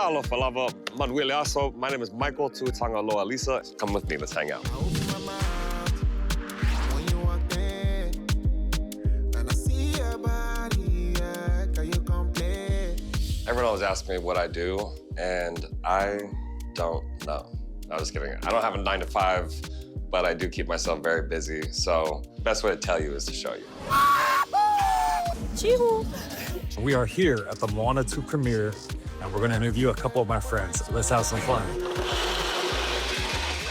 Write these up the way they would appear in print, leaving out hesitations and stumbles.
Falava Manueliaso. My name is Michael Alisa. Come with me, let's hang out. Everyone always asks me what I do, and I don't know. No, just kidding. I don't have a 9 to 5, but I do keep myself very busy. So the best way to tell you is to show you. We are here at the Moana 2 premiere, and we're going to interview a couple of my friends. Let's have some fun.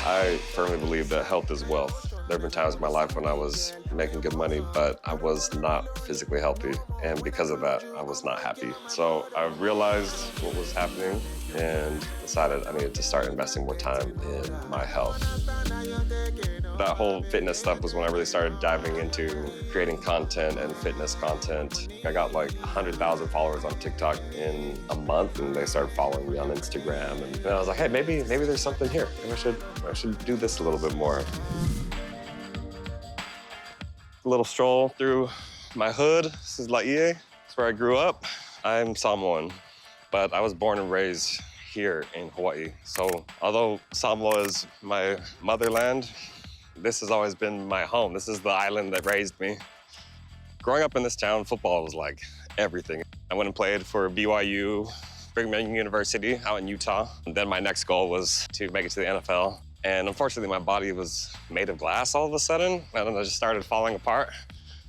I firmly believe that health is wealth. There have been times in my life when I was making good money, but I was not physically healthy. And because of that, I was not happy. So I realized what was happening and decided I needed to start investing more time in my health. That whole fitness stuff was when I really started diving into creating content and fitness content. I got like 100,000 followers on TikTok in a month, and they started following me on Instagram. And I was like, hey, maybe there's something here. Maybe I should do this a little bit more. A little stroll through my hood. This is Laie. It's where I grew up. I'm Samoan, but I was born and raised here in Hawaii. So although Samoa is my motherland, this has always been my home. This is the island that raised me. Growing up in this town, football was like everything. I went and played for BYU, Brigham Young University out in Utah. And then my next goal was to make it to the NFL. And unfortunately, my body was made of glass all of a sudden, and then I just started falling apart.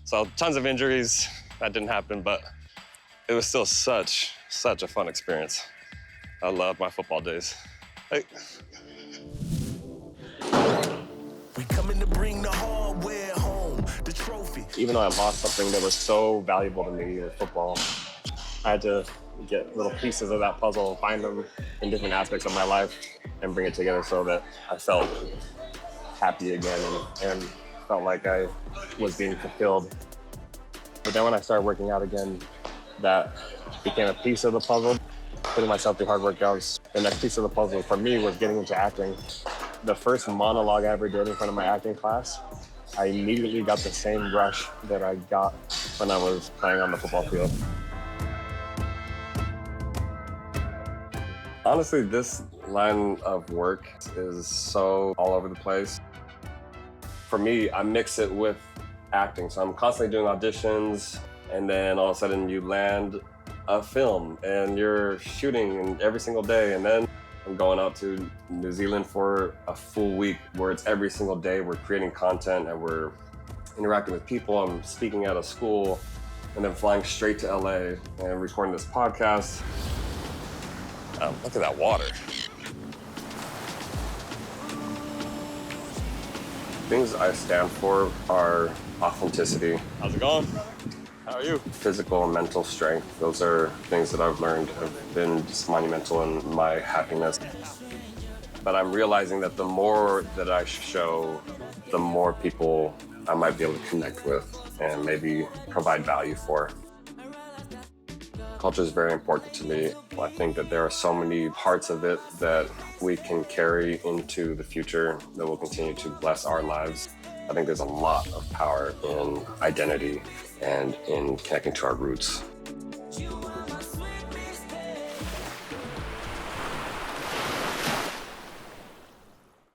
So tons of injuries, that didn't happen, but it was still such a fun experience. I love my football days. Hey. We coming to bring the hardware home, the trophy. Even though I lost something that was so valuable to me with football, I had to get little pieces of that puzzle, find them in different aspects of my life, and bring it together so that I felt happy again and felt like I was being fulfilled. But then when I started working out again, that became a piece of the puzzle. Putting myself through hard workouts. The next piece of the puzzle for me was getting into acting. The first monologue I ever did in front of my acting class, I immediately got the same rush that I got when I was playing on the football field. Honestly, this line of work is so all over the place. For me, I mix it with acting. So I'm constantly doing auditions, and then all of a sudden you land a film and you're shooting every single day. And then I'm going out to New Zealand for a full week where it's every single day we're creating content and we're interacting with people. I'm speaking at a school and then flying straight to LA and recording this podcast. Look at that water. Things I stand for are authenticity. How's it going? How are you? Physical and mental strength. Those are things that I've learned have been just monumental in my happiness. But I'm realizing that the more that I show, the more people I might be able to connect with and maybe provide value for. Culture is very important to me. I think that there are so many parts of it that we can carry into the future that will continue to bless our lives. I think there's a lot of power in identity and in connecting to our roots.